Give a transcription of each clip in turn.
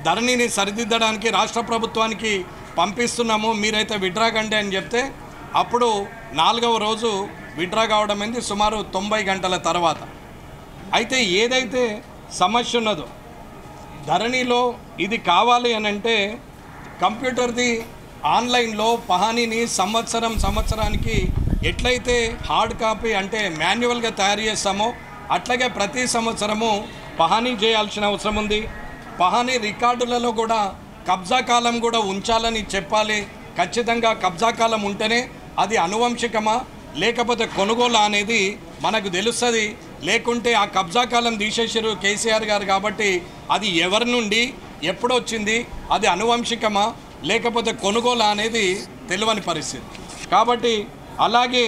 ధరణిని సరిదిద్దడానికి రాష్ట్ర ప్రభుత్వానికి పంపిస్తున్నాము, మీరైతే విత్డ్రా కండి అని చెప్తే అప్పుడు 4వ రోజు విత్డ్రా కావడం అనేది సుమారు 90 గంటల తర్వాత. అయితే ఏదైతే సమస్య ఉన్నదో ధరణిలో ఇది కావాలి అని అంటే కంప్యూటర్ది ఆన్లైన్లో పహానీని సంవత్సరానికి ఎట్లయితే హార్డ్ కాపీ అంటే మాన్యువల్గా తయారు చేస్తామో అట్లాగే ప్రతి సంవత్సరము పహానీ చేయాల్సిన అవసరం ఉంది. పహానీ రికార్డులలో కూడా కబ్జా కాలం కూడా ఉంచాలని చెప్పాలి. ఖచ్చితంగా కబ్జా కాలం ఉంటేనే అది అనువంశికమా లేకపోతే కొనుగోలు అనేది మనకు తెలుస్తుంది. లేకుంటే ఆ కబ్జా కాలం తీసేసారు కేసీఆర్ గారు కాబట్టి అది ఎవరి నుండి ఎప్పుడొచ్చింది, అది అనువంశికమా లేకపోతే కొనుగోలు అనేది తెలియని పరిస్థితి. కాబట్టి అలాగే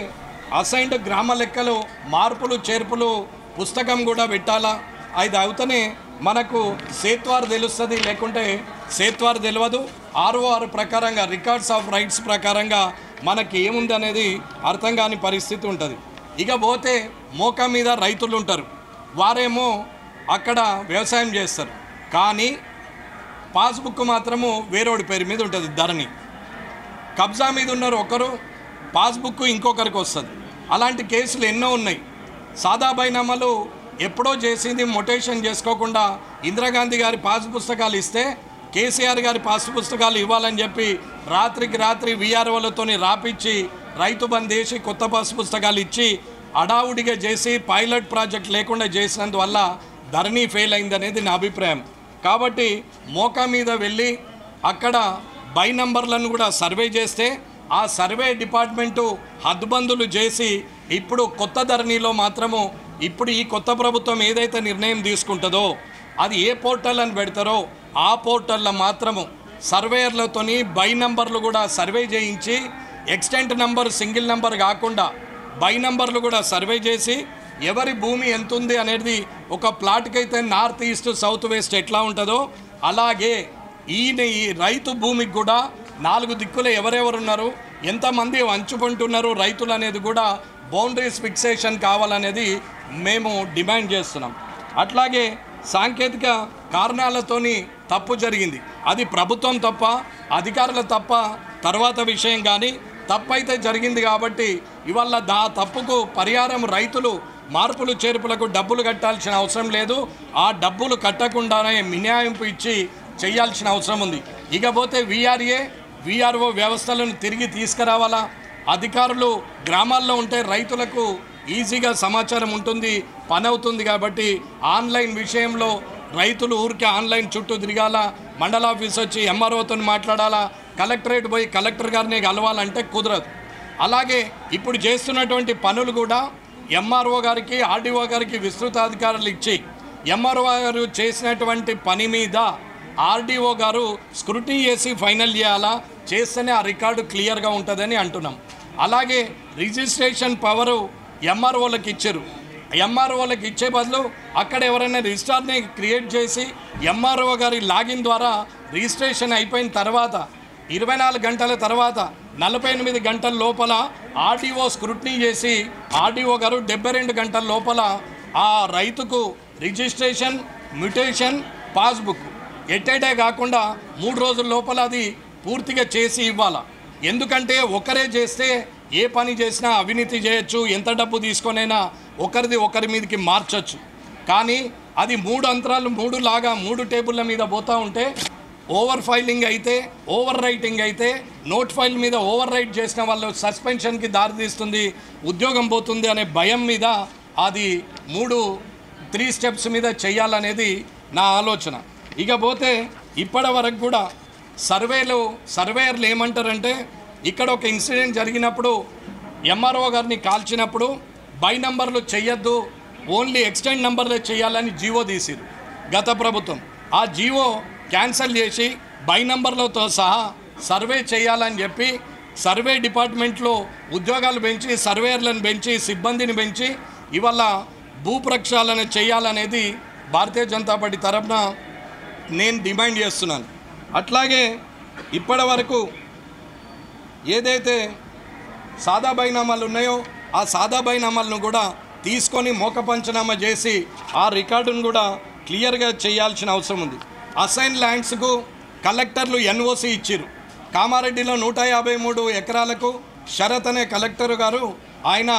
అసైన్డ్ గ్రామ లెక్కలు మార్పులు చేర్పులు పుస్తకం కూడా పెట్టాలా. అది అవుతనే మనకు సేత్వార్ తెలుస్తుంది, లేకుంటే సేత్వార్ తెలియదు. ROR ప్రకారంగా రికార్డ్స్ ఆఫ్ రైట్స్ ప్రకారంగా మనకి ఏముంది అనేది అర్థం కాని పరిస్థితి ఉంటుంది. ఇక పోతే మోకా మీద రైతులు ఉంటారు, వారేమో అక్కడ వ్యవసాయం చేస్తారు, కానీ పాస్బుక్ మాత్రము వేరేవాడి పేరు మీద ఉంటుంది. ధరణి కబ్జా మీద ఉన్నారు ఒకరు, పాస్బుక్ ఇంకొకరికి వస్తుంది. అలాంటి కేసులు ఎన్నో ఉన్నాయి. సాదా బైనామాలు ఎప్పుడో చేసింది మొటేషన్ చేసుకోకుండా ఇందిరాగాంధీ గారి పాస్ పుస్తకాలు ఇస్తే కేసీఆర్ గారి పాస్ పుస్తకాలు ఇవ్వాలని చెప్పి రాత్రికి రాత్రి VROలతోని రాపిచ్చి రైతు బంద్ చేసి కొత్త పాస్ పుస్తకాలు ఇచ్చి అడావుడిగా చేసి పైలట్ ప్రాజెక్ట్ లేకుండా చేసినందువల్ల ధరణి ఫెయిల్ అయిందనేది నా అభిప్రాయం. కాబట్టి మోకా మీద వెళ్ళి అక్కడ బై నంబర్లను కూడా సర్వే చేస్తే ఆ సర్వే డిపార్ట్మెంటు హద్దుబందులు చేసి ఇప్పుడు కొత్త ధరణిలో మాత్రము ఇప్పుడు ఈ కొత్త ప్రభుత్వం ఏదైతే నిర్ణయం తీసుకుంటుందో అది ఏ పోర్టల్ అని పెడతారో ఆ పోర్టల్లో మాత్రము సర్వేయర్లతోని బై నంబర్లు కూడా సర్వే చేయించి ఎక్స్టెంట్ నంబర్ సింగిల్ నంబర్ కాకుండా బై నంబర్లు కూడా సర్వే చేసి ఎవరి భూమి ఎంత ఉంది అనేది ఒక ప్లాట్కైతే నార్త్ ఈస్ట్ సౌత్ వెస్ట్ ఎట్లా ఉంటుందో అలాగే ఈ రైతు భూమికి కూడా 4 దిక్కులు ఎవరెవరున్నారు, ఎంతమంది వంచుకుంటున్నారు రైతులు అనేది కూడా బౌండరీస్ ఫిక్సేషన్ కావాలనేది మేము డిమాండ్ చేస్తున్నాం. అట్లాగే సాంకేతిక కారణాలతోని తప్పు జరిగింది, అది ప్రభుత్వం తప్ప అధికారుల తప్ప తర్వాత విషయం, కానీ తప్పు అయితే జరిగింది కాబట్టి ఇవాళ తప్పుకు పరిహారం రైతులు మార్పులు చేర్పులకు డబ్బులు కట్టాల్సిన అవసరం లేదు. ఆ డబ్బులు కట్టకుండానే మినహాయింపు ఇచ్చి చేయాల్సిన అవసరం ఉంది. ఇకపోతే VRO వ్యవస్థలను తిరిగి తీసుకురావాలా. అధికారులు గ్రామాల్లో ఉంటే రైతులకు ఈజీగా సమాచారం ఉంటుంది, పని అవుతుంది. కాబట్టి ఆన్లైన్ విషయంలో రైతులు ఊరికే ఆన్లైన్ చుట్టూ తిరగాల, మండల ఆఫీస్ వచ్చి MROతో మాట్లాడాలా, కలెక్టరేట్ పోయి కలెక్టర్ గారిని కలవాలంటే కుదరదు. అలాగే ఇప్పుడు చేస్తున్నటువంటి పనులు కూడా MRO గారికి RDO గారికి విస్తృతాధికారులు ఇచ్చి MRO గారు చేసినటువంటి పని మీద RDO గారు స్క్రూటినీ చేసి ఫైనల్ చేయాలా, చేస్తేనే ఆ రికార్డు క్లియర్గా ఉంటుందని అంటున్నాం. అలాగే రిజిస్ట్రేషన్ పవరు MROలకు ఇచ్చారు. MROలకు ఇచ్చే బదులు అక్కడ ఎవరైనా రిజిస్టార్ని క్రియేట్ చేసి MRO గారి లాగిన్ ద్వారా రిజిస్ట్రేషన్ అయిపోయిన తర్వాత 24 గంటల తర్వాత 48 గంటల లోపల RDO స్క్రూటినీ చేసి RDO గారు 72 గంటల లోపల ఆ రైతుకు రిజిస్ట్రేషన్, మ్యూటేషన్, పాస్బుక్ ఎట్టేటే కాకుండా 3 రోజుల లోపల అది పూర్తిగా చేసి ఇవ్వాలా. ఎందుకంటే ఒకరే చేస్తే ఏ పని చేసినా అవినీతి చేయొచ్చు, ఎంత డబ్బు తీసుకొనైనా ఒకరి మీదకి మార్చచ్చు. కానీ అది 3 అంతరాలు 3 లాగా 3 టేబుల్ల మీద పోతూ ఉంటే ఓవర్ ఫైలింగ్ అయితే, ఓవర్ రైటింగ్ అయితే, నోట్ ఫైల్ మీద ఓవర్ రైట్ చేసిన వాళ్ళు సస్పెన్షన్కి దారితీస్తుంది, ఉద్యోగం పోతుంది అనే భయం మీద అది 3 స్టెప్స్ మీద చేయాలనేది నా ఆలోచన. ఇకపోతే ఇప్పటి వరకు కూడా సర్వేయర్లు ఏమంటారంటే ఇక్కడ ఒక ఇన్సిడెంట్ జరిగినప్పుడు MRO గారిని కాల్చినప్పుడు బై నంబర్లు చేయొద్దు, ఓన్లీ ఎక్స్టెండ్ నంబర్లే చేయాలని జీవో తీసిరు గత ప్రభుత్వం. ఆ జీవో క్యాన్సిల్ చేసి బై నంబర్లతో సహా సర్వే చేయాలని చెప్పి సర్వే డిపార్ట్మెంట్లో ఉద్యోగాలు పెంచి, సర్వేయర్లను పెంచి, సిబ్బందిని పెంచి ఇవాళ భూ ప్రక్షాళన చేయాలనేది భారతీయ జనతా పార్టీ తరఫున నేను డిమాండ్ చేస్తున్నాను. అట్లాగే ఇప్పటి వరకు ఏదైతే సాదా బైనామాలు ఉన్నాయో ఆ సాదా బైనామాలను కూడా తీసుకొని మోక పంచనామా చేసి ఆ రికార్డును కూడా క్లియర్గా చేయాల్సిన అవసరం ఉంది. అసైన్ ల్యాండ్స్కు కలెక్టర్లు ఎన్ఓసి ఇచ్చారు. కామారెడ్డిలో 153 ఎకరాలకు శరత్ అనే కలెక్టర్ గారు ఆయన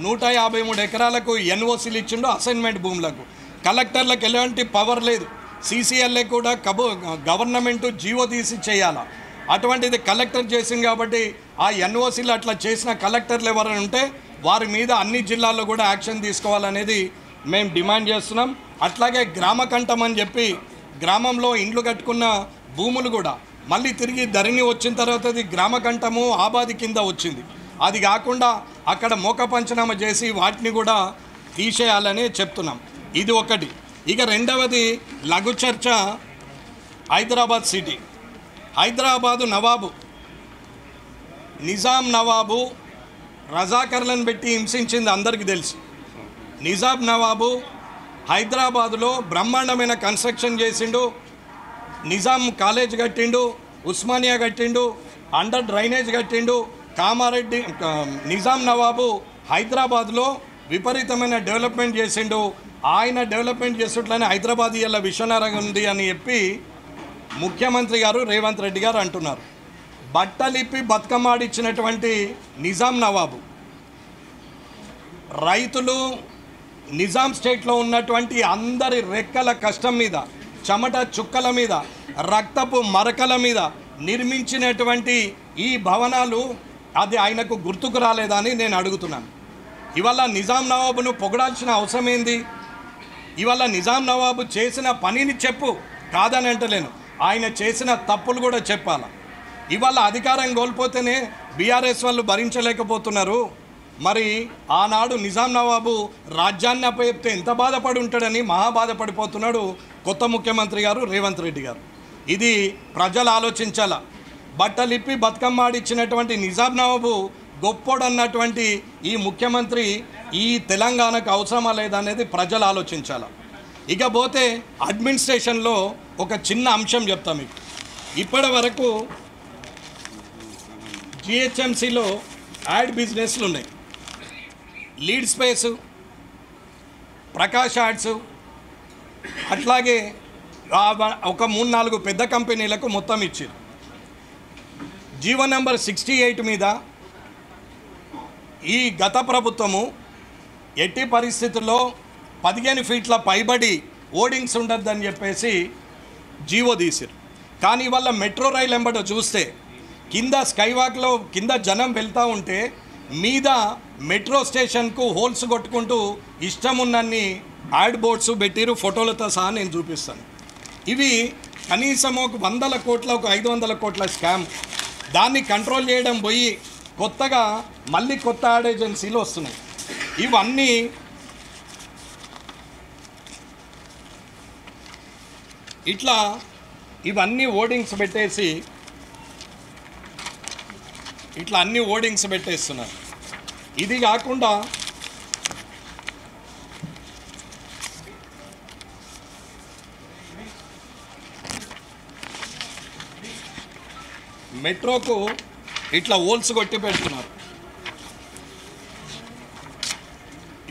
153 ఎకరాలకు ఎన్ఓసీలు ఇచ్చిండు అసైన్మెంట్ భూములకు. కలెక్టర్లకు ఎలాంటి పవర్ లేదు. సీసీఎల్ఏ కూడా గవర్నమెంట్ జీవో తీసి చేయాలి. అటువంటిది కలెక్టర్ చేసింది కాబట్టి ఆ ఎన్ఓసీలు అట్లా చేసిన కలెక్టర్లు ఎవరైనా ఉంటే వారి మీద అన్ని జిల్లాల్లో కూడా యాక్షన్ తీసుకోవాలనేది మేము డిమాండ్ చేస్తున్నాం. అట్లాగే గ్రామకంఠం అని చెప్పి గ్రామంలో ఇండ్లు కట్టుకున్న భూములు కూడా మళ్ళీ తిరిగి ధరణి వచ్చిన తర్వాత అది గ్రామకంఠము ఆబాది కింద వచ్చింది. అది కాకుండా అక్కడ మోక పంచనామా చేసి వాటిని కూడా తీసేయాలని చెప్తున్నాం. ఇది ఒకటి. ఇక రెండవది లఘు చర్చ హైదరాబాద్ సిటీ. హైదరాబాదు నవాబు నిజాం నవాబు రజాకర్లను పెట్టి హింసించింది అందరికీ తెలుసు. నిజాం నవాబు హైదరాబాదులో బ్రహ్మాండమైన కన్స్ట్రక్షన్ చేసిండు. నిజాం కాలేజ్ కట్టిండు, ఉస్మానియా కట్టిండు, అండర్ డ్రైనేజ్ కట్టిండు. కామారెడ్డి నిజాం నవాబు హైదరాబాద్లో విపరీతమైన డెవలప్మెంట్ చేసిండు. ఆయన డెవలప్మెంట్ చేసేట్లనే హైదరాబాద్ ఇలా విశ్వనగరం ఉంది అని చెప్పి ముఖ్యమంత్రి గారు రేవంత్ రెడ్డి గారు అంటున్నారు. బట్టలిప్పి బతుకమ్మాడిచ్చినటువంటి నిజాం నవాబు రైతులు నిజాం స్టేట్లో ఉన్నటువంటి అందరి రెక్కల కష్టం మీద, చెమట చుక్కల మీద, రక్తపు మరకల మీద నిర్మించినటువంటి ఈ భవనాలు అది ఆయనకు గుర్తుకు రాలేదా అని నేను అడుగుతున్నాను. ఇవాళ నిజాం నవాబును పొగడాల్సిన అవసరం ఏంది? ఇవాళ నిజాం నవాబు చేసిన పనిని చెప్పు, కాదని అంటలేను, ఆయన చేసిన తప్పులు కూడా చెప్పాలి. ఇవాళ అధికారం కోల్పోతేనే బీఆర్ఎస్ వాళ్ళు భరించలేకపోతున్నారు. మరి ఆనాడు నిజాం నవాబు రాజ్యాన్ని అప్పచెప్తే ఎంత బాధపడి ఉంటాడని మహా బాధపడిపోతున్నాడు కొత్త ముఖ్యమంత్రి గారు రేవంత్ రెడ్డి గారు. ఇది ప్రజలు ఆలోచించాల. బట్టలిప్పి బతుకమ్మాడిచ్చినటువంటి నిజాం నవాబు గొప్పోడు అన్నటువంటి ఈ ముఖ్యమంత్రి ఈ తెలంగాణకు అవసరమా లేదా అనేది ప్రజలు ఆలోచించాలి. ఇకపోతే అడ్మినిస్ట్రేషన్లో ఒక చిన్న అంశం చెప్తా మీకు. ఇప్పటి వరకు జిహెచ్ఎంసీలో యాడ్ బిజినెస్లు ఉన్నాయి. లీడ్ స్పేసు, ప్రకాష్ యాడ్స్, అట్లాగే ఒక 3-4 పెద్ద కంపెనీలకు మొత్తం ఇచ్చారు. జీవో నెంబర్ 68 మీద ఈ గత ప్రభుత్వము ఎట్టి పరిస్థితుల్లో 15 ఫీట్ల పైబడి ఓడింగ్స్ ఉండద్దని చెప్పేసి జీవో తీసారు. కానీ వాళ్ళ మెట్రో రైలు ఎంబట చూస్తే కింద స్కైవాక్లో కింద జనం వెళ్తూ ఉంటే మీద మెట్రో స్టేషన్కు హోల్స్ కొట్టుకుంటూ ఇష్టం ఉన్నన్ని యాడ్ బోర్డ్స్ పెట్టిరు, ఫోటోలతో సహా నేను చూపిస్తాను. ఇవి కనీసం ఒక 100 కోట్ల, ఒక 500 కోట్ల స్కామ్. దాన్ని కంట్రోల్ చేయడం పోయి కొత్తగా మళ్ళీ కొత్త యాడ్ ఏజెన్సీలు వస్తున్నాయి. ఇవన్నీ ఇట్లా ఇవన్నీ ఓడింగ్స్ పెట్టేసి ఇట్లా అన్ని ఓడింగ్స్ పెట్టేస్తున్నారు. ఇది కాకుండా మెట్రోకు ఇట్లా హోల్స్ కొట్టి పెడుతున్నారు.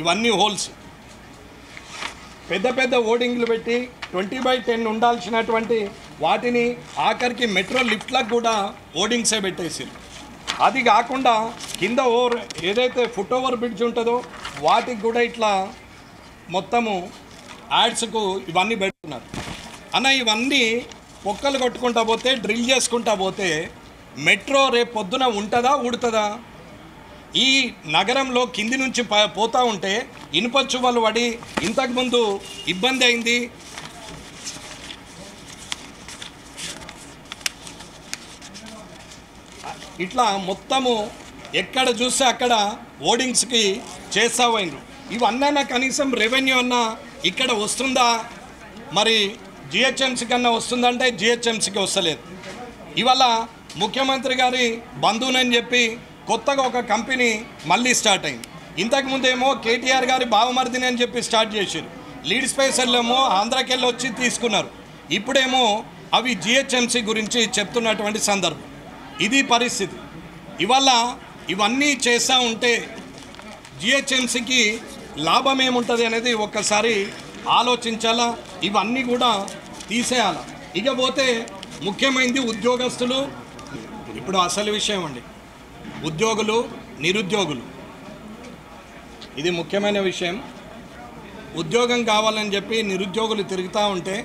ఇవన్నీ హోల్స్, పెద్ద పెద్ద ఓడింగ్లు పెట్టి 20/10 ఉండాల్సినటువంటి వాటిని ఆఖరికి మెట్రో లిఫ్ట్లకు కూడా ఓడింగ్సే పెట్టేసారు. అది కాకుండా కింద ఏదైతే ఫుట్ ఓవర్ బ్రిడ్జ్ ఉంటుందో వాటికి కూడా ఇట్లా మొత్తము యాడ్స్కు ఇవన్నీ పెడుతున్నారు. అన్న ఇవన్నీ పొక్కలు కొట్టుకుంటా పోతే, డ్రిల్ చేసుకుంటా పోతే మెట్రో రేపు పొద్దున ఉంటుందా, ఊడుతుందా? ఈ నగరంలో కింది నుంచి పోతూ ఉంటే ఇనుప చువ్వలు పడి ఇంతకుముందు ఇబ్బంది అయింది. ఇట్లా మొత్తము ఎక్కడ చూస్తే అక్కడ ఓడింగ్స్కి చేస్తా పోయినరు. ఇవన్నా కనీసం రెవెన్యూ అన్నా ఇక్కడ వస్తుందా? మరి జిహెచ్ఎంసీ కన్నా వస్తుందంటే జిహెచ్ఎంసీకి వస్తలేదు. ఇవాళ ముఖ్యమంత్రి గారి బంధువునని చెప్పి కొత్తగా ఒక కంపెనీ మళ్ళీ స్టార్ట్ అయింది. ఇంతకుముందేమో కేటీఆర్ గారి బావమర్దిని అని చెప్పి స్టార్ట్ చేశారు. లీడ్ స్పేసర్లేమో ఆంధ్రాకెళ్ళి వచ్చి తీసుకున్నారు. ఇప్పుడేమో అవి జిహెచ్ఎంసీ గురించి చెప్తున్నటువంటి సందర్భం. ఇది పరిస్థితి. ఇవాళ ఇవన్నీ చేస్తూ ఉంటే జిహెచ్ఎంసీకి లాభం ఏముంటుంది అనేది ఒక్కసారి ఆలోచించాలా. ఇవన్నీ కూడా తీసేయాలి. ఇకపోతే ముఖ్యమైనది ఉద్యోగస్తులు. ఇప్పుడు అసలు విషయం అండి, ఉద్యోగులు నిరుద్యోగులు, ఇది ముఖ్యమైన విషయం. ఉద్యోగం కావాలని చెప్పి నిరుద్యోగులు తిరుగుతూ ఉంటే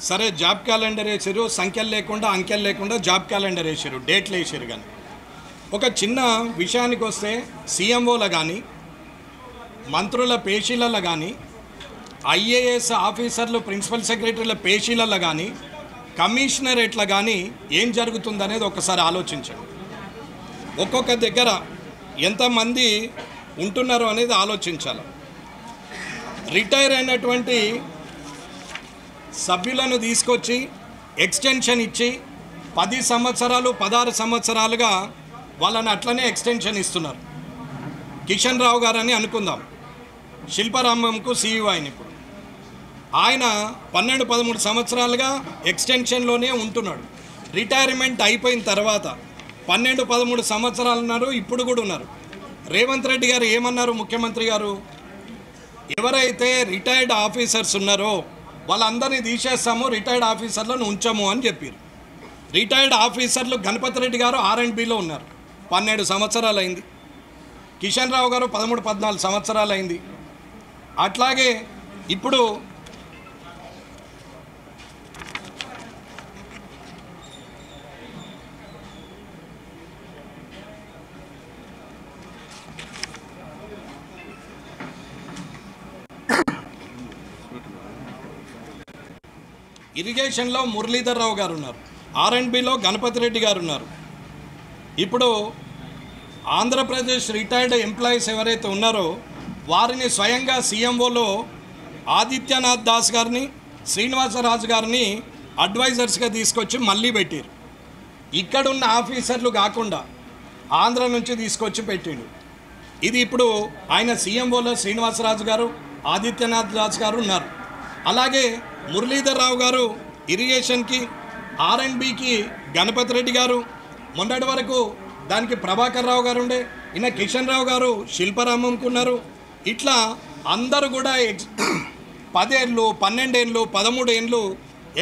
సరే జాబ్ క్యాలెండర్ వేసారు, సంఖ్యలు లేకుండా అంకెలు లేకుండా జాబ్ క్యాలెండర్ వేసారు, డేట్లు వేసారు. కానీ ఒక చిన్న విషయానికి వస్తే సీఎంఓల కానీ మంత్రుల పేషీలలో కానీ ఐఏఎస్ ఆఫీసర్లు ప్రిన్సిపల్ సెక్రటరీల పేషీలలో కానీ కమిషనరేట్ల కానీ ఏం జరుగుతుందనేది ఒకసారి ఆలోచించండి. ఒక్కొక్క దగ్గర ఎంతమంది ఉంటున్నారో అనేది ఆలోచించాలి. రిటైర్ అయినటువంటి సభ్యులను తీసుకొచ్చి ఎక్స్టెన్షన్ ఇచ్చి 10 సంవత్సరాలు 16 సంవత్సరాలుగా వాళ్ళని అట్లనే ఎక్స్టెన్షన్ ఇస్తున్నారు. కిషన్ రావు గారని అనుకుందాం, శిల్పారామంకు సీఈఓ ఆయన. ఇప్పుడు ఆయన 12-13 సంవత్సరాలుగా ఎక్స్టెన్షన్లోనే ఉంటున్నాడు. రిటైర్మెంట్ అయిపోయిన తర్వాత 12-13 సంవత్సరాలు ఉన్నారు, ఇప్పుడు కూడా ఉన్నారు. రేవంత్ రెడ్డి గారు ఏమన్నారు, ముఖ్యమంత్రి గారు, ఎవరైతే రిటైర్డ్ ఆఫీసర్స్ ఉన్నారో వాళ్ళందరినీ తీసేస్తాము, రిటైర్డ్ ఆఫీసర్లను ఉంచాము అని చెప్పారు. రిటైర్డ్ ఆఫీసర్లు గణపతి రెడ్డి గారు R&Bలో ఉన్నారు, 12 సంవత్సరాలు అయింది. కిషన్ రావు గారు 13-14 సంవత్సరాలు అయింది. అట్లాగే ఇప్పుడు ఇరిగేషన్లో మురళీధర్ రావు గారు ఉన్నారు, R&Bలో గణపతి రెడ్డి గారు ఉన్నారు. ఇప్పుడు ఆంధ్రప్రదేశ్ రిటైర్డ్ ఎంప్లాయీస్ ఎవరైతే ఉన్నారో వారిని స్వయంగా సీఎంఓలో ఆదిత్యనాథ్ దాస్ గారిని శ్రీనివాసరాజు గారిని అడ్వైజర్స్గా తీసుకొచ్చి మళ్ళీ పెట్టారు. ఇక్కడున్న ఆఫీసర్లు కాకుండా ఆంధ్ర నుంచి తీసుకొచ్చి పెట్టిండు. ఇది ఇప్పుడు ఆయన సీఎంఓలో శ్రీనివాసరాజు గారు ఆదిత్యనాథ్ దాస్ గారు ఉన్నారు. అలాగే మురళీధర్ రావు గారు ఇరిగేషన్కి, R&Bకి గణపతి రెడ్డి గారు, మొన్నటి వరకు దానికి ప్రభాకర్ రావు గారు ఉండే, ఈయన కిషన్ రావు గారు శిల్పారామంకు ఉన్నారు. ఇట్లా అందరూ కూడా 10 ఏళ్ళు 12 ఏళ్ళు 13 ఏళ్ళు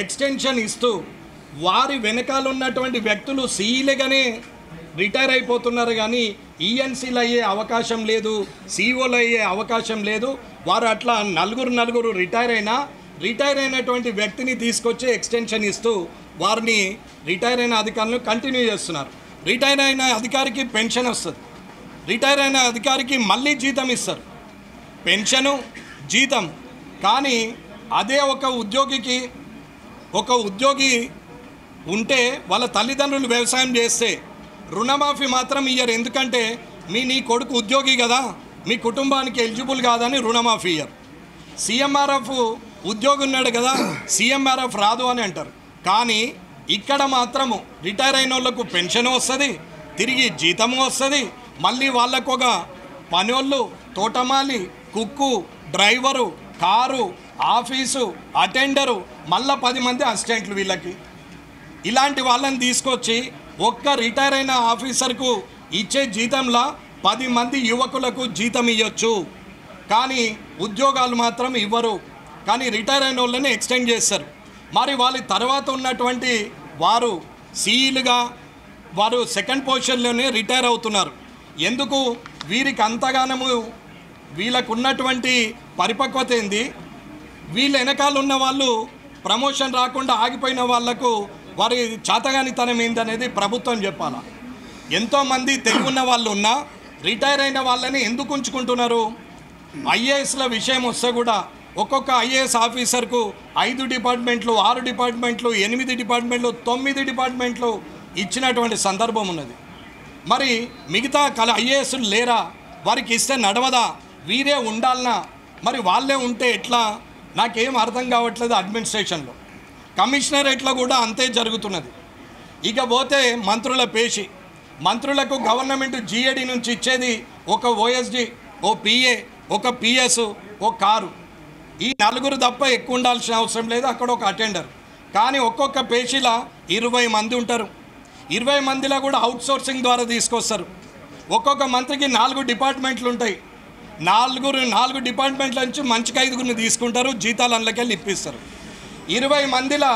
ఎక్స్టెన్షన్ ఇస్తూ వారి వెనకాల ఉన్నటువంటి వ్యక్తులు సీఈలుగానే రిటైర్ అయిపోతున్నారు. కానీ ఈఎన్సీలు అయ్యే అవకాశం లేదు, సిఓలు అయ్యే అవకాశం లేదు. వారు అట్లా నలుగురు రిటైర్ అయినటువంటి వ్యక్తిని తీసుకొచ్చి ఎక్స్టెన్షన్ ఇస్తూ వారిని రిటైర్ అయిన అధికారులను కంటిన్యూ చేస్తున్నారు. రిటైర్ అయిన అధికారికి పెన్షన్ వస్తుంది, రిటైర్ అయిన అధికారికి మళ్ళీ జీతం ఇస్తారు, పెన్షను జీతం. కానీ అదే ఒక ఉద్యోగి ఉంటే వాళ్ళ తల్లిదండ్రులు వ్యవసాయం చేస్తే రుణమాఫీ మాత్రం ఇయ్యరు. ఎందుకంటే నీ కొడుకు ఉద్యోగి కదా, మీ కుటుంబానికి ఎలిజిబుల్ కాదని రుణమాఫీ ఇయ్యరు. సీఎంఆర్ఎఫ్ ఉద్యోగి ఉన్నాడు కదా, సీఎంఆర్ఎఫ్ రాదు అని అంటారు. కానీ ఇక్కడ మాత్రము రిటైర్ అయిన వాళ్ళకు పెన్షన్ వస్తుంది, తిరిగి జీతము వస్తుంది. మళ్ళీ వాళ్ళకు ఒక పనోళ్ళు, తోటమాలి, కుక్కు, డ్రైవరు, కారు, ఆఫీసు, అటెండరు, మళ్ళీ 10 మంది అసిస్టెంట్లు. వీళ్ళకి ఇలాంటి వాళ్ళని తీసుకొచ్చి ఒక్క రిటైర్ అయిన ఆఫీసర్కు ఇచ్చే జీతంలా 10 మంది యువకులకు జీతం ఇవ్వచ్చు. కానీ ఉద్యోగాలు మాత్రం ఇవ్వరు. కానీ రిటైర్ అయిన వాళ్ళని ఎక్స్టెండ్ చేస్తారు. మరి వాళ్ళ తర్వాత ఉన్నటువంటి వారు సీఈలుగా వారు సెకండ్ పొజిషన్లోనే రిటైర్ అవుతున్నారు. ఎందుకు? వీరికి అంతగానము వీళ్ళకు ఉన్నటువంటి పరిపక్వత ఏంది, వీళ్ళ వెనకాల ఉన్న వాళ్ళు ప్రమోషన్ రాకుండా ఆగిపోయిన వాళ్లకు వారి చాతగానితనం ఏందనేది ప్రభుత్వం చెప్పాలా. ఎంతోమంది తెలివున్న వాళ్ళు ఉన్నా రిటైర్ అయిన వాళ్ళని ఎందుకు ఉంచుకుంటున్నారు? ఐఏఎస్ల విషయం వస్తే కూడా ఒక్కొక్క ఐఏఎస్ ఆఫీసర్కు 5 డిపార్ట్మెంట్లు, 6 డిపార్ట్మెంట్లు, 8 డిపార్ట్మెంట్లు, 9 డిపార్ట్మెంట్లు ఇచ్చినటువంటి సందర్భం ఉన్నది. మరి మిగతా ఐఏఎస్లు లేరా? వారికి ఇస్తే నడవదా? వీరే ఉండాలనా? మరి వాళ్ళే ఉంటే ఎట్లా? నాకేం అర్థం కావట్లేదు. అడ్మినిస్ట్రేషన్లో కమిషనరేట్లో కూడా అంతే జరుగుతున్నది. ఇకపోతే మంత్రుల పేషి, మంత్రులకు గవర్నమెంట్ జీఏడీ నుంచి ఇచ్చేది ఒక ఓఎస్డి, ఓ పిఏ, ఒక పిఎస్, ఓ కారు. ఈ 4 తప్ప ఎక్కువ ఉండాల్సిన అవసరం లేదు. అక్కడ ఒక అటెండర్. కానీ ఒక్కొక్క పేషీలా 20 మంది ఉంటారు. 20 మందిలో కూడా అవుట్సోర్సింగ్ ద్వారా తీసుకొస్తారు. ఒక్కొక్క మంత్రికి 4 డిపార్ట్మెంట్లు ఉంటాయి. 4 డిపార్ట్మెంట్ల నుంచి మంచికి 5గురిని తీసుకుంటారు, జీతాలు అందులోకెళ్ళి ఇప్పిస్తారు. 20 మందిలో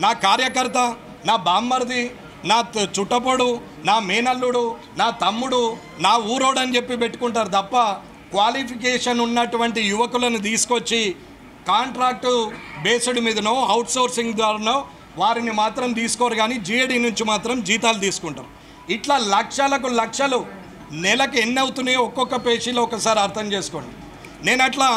నా కార్యకర్త, నా బామ్మర్ది, నా చుట్టపొడు, నా మేనల్లుడు, నా తమ్ముడు, నా ఊరోడు అని చెప్పి పెట్టుకుంటారు తప్ప క్వాలిఫికేషన్ ఉన్నటువంటి యువకులను తీసుకొచ్చి కాంట్రాక్టు బేస్డ్ మీదనో అవుట్సోర్సింగ్ ద్వారానో వారిని మాత్రం తీసుకోరు, కానీ జిఏడి నుంచి మాత్రం జీతాలు తీసుకుంటారు. ఇట్లా లక్షలకు లక్షలు నెలకు ఎన్ని అవుతున్నాయో ఒక్కొక్క పేజీలో ఒకసారి అర్థం చేసుకోండి. నేను అట్లా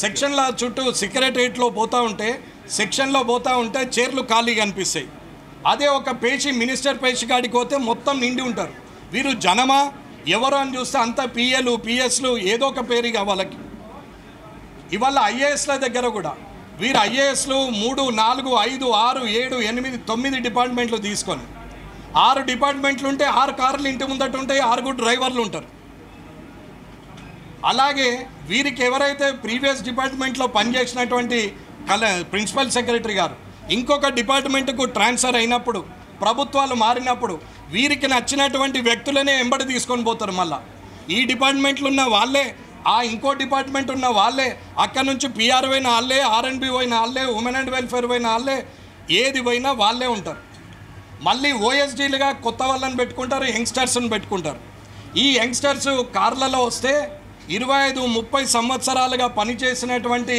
సెక్షన్ల చుట్టూ సెక్రటరియట్లో పోతూ ఉంటే, సెక్షన్లో పోతూ ఉంటే చైర్లు ఖాళీగా అనిపిస్తాయి. అదే ఒక పేజీ మినిస్టర్ పేజీ కాడికి పోతే మొత్తం నిండి ఉంటారు. వీరు జనమా ఎవరు అని చూస్తే అంతా పిఏలు పిఎస్లు ఏదో ఒక పేరుగా వాళ్ళకి. ఇవాళ ఐఏఎస్ల దగ్గర కూడా వీరు ఐఏఎస్లు 3, 4, 5, 6, 7, 8, 9 డిపార్ట్మెంట్లు తీసుకొని 6 డిపార్ట్మెంట్లు ఉంటే 6 కార్లు ఇంటి ముందట ఉంటాయి, 6 డ్రైవర్లు ఉంటారు. అలాగే వీరికి ఎవరైతే ప్రీవియస్ డిపార్ట్మెంట్లో పనిచేసినటువంటి ప్రిన్సిపల్ సెక్రటరీ గారు ఇంకొక డిపార్ట్మెంట్కు ట్రాన్స్ఫర్ అయినప్పుడు, ప్రభుత్వాలు మారినప్పుడు వీరికి నచ్చినటువంటి వ్యక్తులనే ఎంబడి తీసుకొని పోతారు. మళ్ళీ ఈ డిపార్ట్మెంట్లు ఉన్న వాళ్ళే, ఆ ఇంకో డిపార్ట్మెంట్ ఉన్న వాళ్ళే, అక్కడ నుంచి పిఆర్ పోయిన వాళ్ళే, ఆర్ఎండ్బి పోయిన వాళ్ళే, ఉమెన్ అండ్ వెల్ఫేర్ పోయిన వాళ్ళే, ఏది పోయినా వాళ్ళే ఉంటారు. మళ్ళీ ఓఎస్డీలుగా కొత్త వాళ్ళని పెట్టుకుంటారు, యంగ్స్టర్స్ని పెట్టుకుంటారు. ఈ యంగ్స్టర్స్ కార్లలో వస్తే 25-30 సంవత్సరాలుగా పనిచేసినటువంటి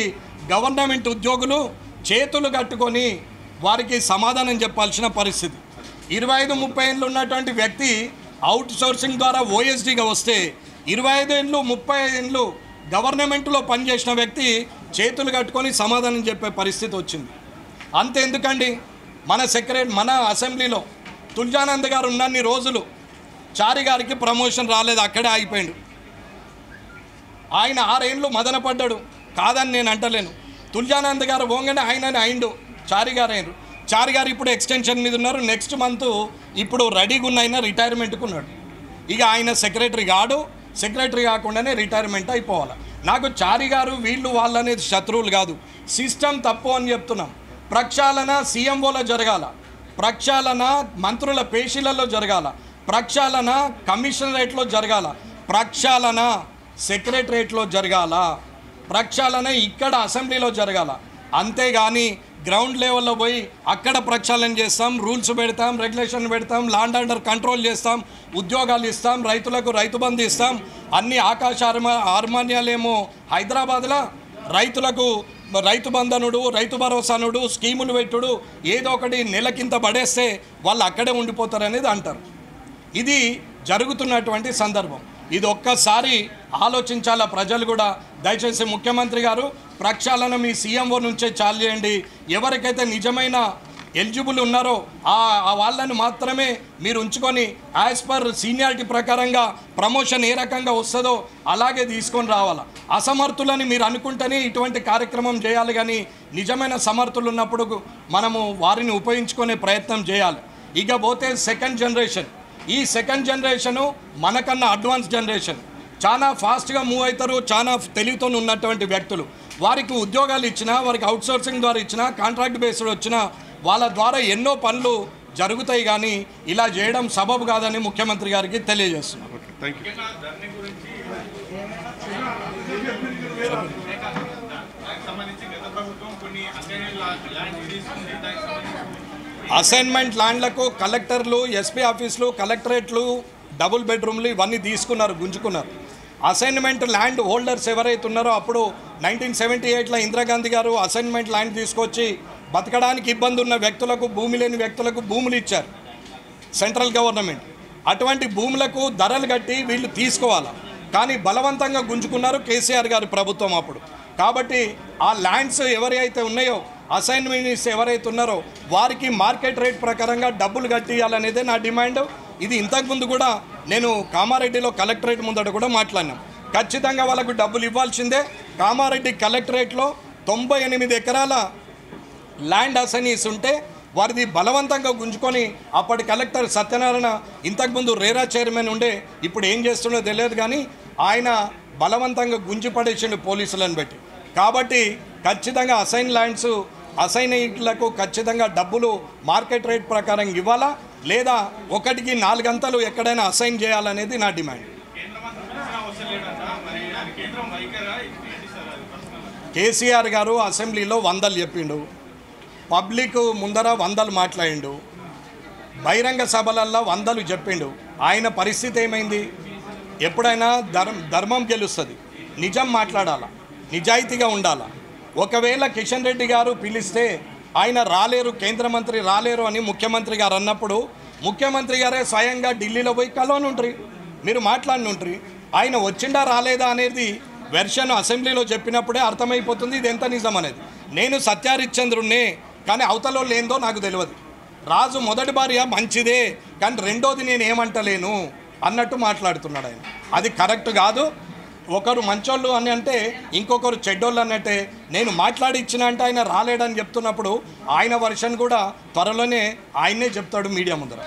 గవర్నమెంట్ ఉద్యోగులు చేతులు కట్టుకొని వారికి సమాధానం చెప్పాల్సిన పరిస్థితి. 25-30 ఏళ్ళు ఉన్నటువంటి వ్యక్తి అవుట్ సోర్సింగ్ ద్వారా ఓఎస్డీగా వస్తే 25 ఏళ్ళు 35 ఏళ్ళు గవర్నమెంట్లో పనిచేసిన వ్యక్తి చేతులు కట్టుకొని సమాధానం చెప్పే పరిస్థితి వచ్చింది. అంతెందుకండి, మన అసెంబ్లీలో తుల్జానంద్ గారు ఉన్నన్ని రోజులు చారి గారికి ప్రమోషన్ రాలేదు, అక్కడే ఆగిపోయాడు. ఆయన 6 ఏళ్ళు మదన పడ్డాడు, కాదని నేను అంటలేను. తుల్జానంద్ గారు పోగానే ఆయనని అయిండు, చారి గారు అయినరు. చారి గారు ఇప్పుడు ఎక్స్టెన్షన్ మీద ఉన్నారు. నెక్స్ట్ మంత్ ఇప్పుడు రెడీగా ఉన్న ఆయన రిటైర్మెంట్కి ఉన్నాడు. ఇక ఆయన సెక్రటరీ కాడు, సెక్రటరీ కాకుండానే రిటైర్మెంట్ అయిపోవాలి. నాకు చారి గారు వీళ్ళు వాళ్ళనేది శత్రువులు కాదు, సిస్టమ్ తప్పు అని చెప్తున్నాం. ప్రక్షాళన సీఎంఓలో జరగాల, ప్రక్షాళన మంత్రుల పేషీలలో జరగాల, ప్రక్షాళన కమిషనరేట్లో జరగాల, ప్రక్షాళన సెక్రటరేట్లో జరగాల, ప్రక్షాళన ఇక్కడ అసెంబ్లీలో జరగాల. అంతేగాని గ్రౌండ్ లెవెల్లో పోయి అక్కడ ప్రక్షాళన చేస్తాం, రూల్స్ పెడతాం, రెగ్యులేషన్ పెడతాం, లాండ్ ఆర్డర్ కంట్రోల్ చేస్తాం, ఉద్యోగాలు ఇస్తాం, రైతులకు రైతు బంధు ఇస్తాం, అన్ని ఆకాశ హార్మాన్యాలేమో హైదరాబాద్లో రైతులకు రైతు బంధనుడు, రైతు భరోసానుడు, స్కీములు పెట్టుడు, ఏదో ఒకటి నెలకింత పడేస్తే వాళ్ళు అక్కడే ఉండిపోతారనేది అంటారు. ఇది జరుగుతున్నటువంటి సందర్భం. ఇది ఒక్కసారి ఆలోచించాలా ప్రజలు కూడా. దయచేసి ముఖ్యమంత్రి గారు ప్రక్షాళన మీ సీఎంఓ నుంచే చాలు చేయండి. ఎవరికైతే నిజమైన ఎలిజిబుల్ ఉన్నారో ఆ వాళ్ళని మాత్రమే మీరు ఉంచుకొని యాజ్ పర్ సీనియారిటీ ప్రకారంగా ప్రమోషన్ ఏ రకంగా వస్తుందో అలాగే తీసుకొని రావాలి. అసమర్థులని మీరు అనుకుంటేనే ఇటువంటి కార్యక్రమం చేయాలి, కానీ నిజమైన సమర్థులు ఉన్నప్పుడు మనము వారిని ఉపయోగించుకునే ప్రయత్నం చేయాలి. ఇక పోతే సెకండ్ జనరేషన్, ఈ సెకండ్ జనరేషను మనకన్నా అడ్వాన్స్ జనరేషన్, చాలా ఫాస్ట్గా మూవ్ అవుతారు, చాలా తెలివితో ఉన్నటువంటి వ్యక్తులు. వారికి ఉద్యోగాలు ఇచ్చినా, వారికి అవుట్సోర్సింగ్ ద్వారా ఇచ్చినా, కాంట్రాక్ట్ బేస్డ్ వచ్చినా వాళ్ళ ద్వారా ఎన్నో పనులు జరుగుతాయి, కానీ ఇలా చేయడం సబబు కాదని ముఖ్యమంత్రి గారికి తెలియజేస్తున్నారు. అసైన్మెంట్ ల్యాండ్లకు కలెక్టర్లు, ఎస్పీ ఆఫీసులు, కలెక్టరేట్లు, డబుల్ బెడ్రూమ్లు ఇవన్నీ తీసుకున్నారు, గుంజుకున్నారు. అసైన్మెంట్ ల్యాండ్ హోల్డర్స్ ఎవరైతే ఉన్నారో అప్పుడు 1978లో ఇందిరాగాంధీ గారు అసైన్మెంట్ ల్యాండ్ తీసుకొచ్చి బతకడానికి ఇబ్బంది ఉన్న వ్యక్తులకు, భూమి లేని వ్యక్తులకు భూములు ఇచ్చారు సెంట్రల్ గవర్నమెంట్. అటువంటి భూములకు ధరలు కట్టి వీళ్ళు తీసుకోవాలి, కానీ బలవంతంగా గుంజుకున్నారు కేసీఆర్ గారి ప్రభుత్వం అప్పుడు. కాబట్టి ఆ ల్యాండ్స్ ఎవరైతే ఉన్నాయో, అసైన్మెంట్స్ ఎవరైతే ఉన్నారో వారికి మార్కెట్ రేట్ ప్రకారంగా డబ్బులు కట్టియాలనేదే నా డిమాండ్. ఇది ఇంతకుముందు కూడా నేను కామారెడ్డిలో కలెక్టరేట్ ముందట కూడా మాట్లాడినాం. ఖచ్చితంగా వాళ్ళకు డబ్బులు ఇవ్వాల్సిందే. కామారెడ్డి కలెక్టరేట్లో 98 ఎకరాల ల్యాండ్ అసైనీస్ ఉంటే వారిది బలవంతంగా గుంజుకొని అప్పటి కలెక్టర్ సత్యనారాయణ, ఇంతకుముందు రేరా చైర్మన్ ఉండే, ఇప్పుడు ఏం చేస్తుండో తెలియదు, కానీ ఆయన బలవంతంగా గుంజి పడేసిండు పోలీసులను పెట్టి. కాబట్టి ఖచ్చితంగా అసైనీలకు ఖచ్చితంగా డబ్బులు మార్కెట్ రేట్ ప్రకారం ఇవ్వాలా, లేదా 1కి 4 అంతలు ఎక్కడైనా అసైన్ చేయాలనేది నా డిమాండ్. కేసీఆర్ గారు అసెంబ్లీలో 100 చెప్పిండు, పబ్లిక్ ముందర 100 మాట్లాడిండు, బహిరంగ సభలల్లో 100 చెప్పిండు. ఆయన పరిస్థితి ఏమైంది? ఎప్పుడైనా ధర్మం గెలుస్తుంది, నిజం మాట్లాడాలా, నిజాయితీగా ఉండాలా. ఒకవేళ కిషన్ రెడ్డి గారు పిలిస్తే ఆయన రాలేరు, కేంద్ర మంత్రి రాలేరు అని ముఖ్యమంత్రి గారు అన్నప్పుడు ముఖ్యమంత్రి గారే స్వయంగా ఢిల్లీలో పోయి కలవనుంట్రి, మీరు మాట్లాడినుంట్రి. ఆయన వచ్చిండా రాలేదా అనేది వెర్షన్ అసెంబ్లీలో చెప్పినప్పుడే అర్థమైపోతుంది ఇది ఎంత నిజం అనేది. నేను సత్యహరిశ్చంద్రుణ్ణే, కానీ అవతలో లేదో నాకు తెలియదు. రాజు మొదటి భార్య మంచిదే, కానీ రెండోది నేను ఏమంటలేను అన్నట్టు మాట్లాడుతున్నాడు ఆయన. అది కరెక్ట్ కాదు. ఒకరు మంచోళ్ళు అని అంటే ఇంకొకరు చెడ్డోళ్ళు అన్నట్టే. నేను మాట్లాడి ఇచ్చిన అంటే ఆయన రాలేడని చెప్తున్నప్పుడు ఆయన వర్షన్ కూడా త్వరలోనే ఆయనే చెప్తాడు మీడియా ముందర.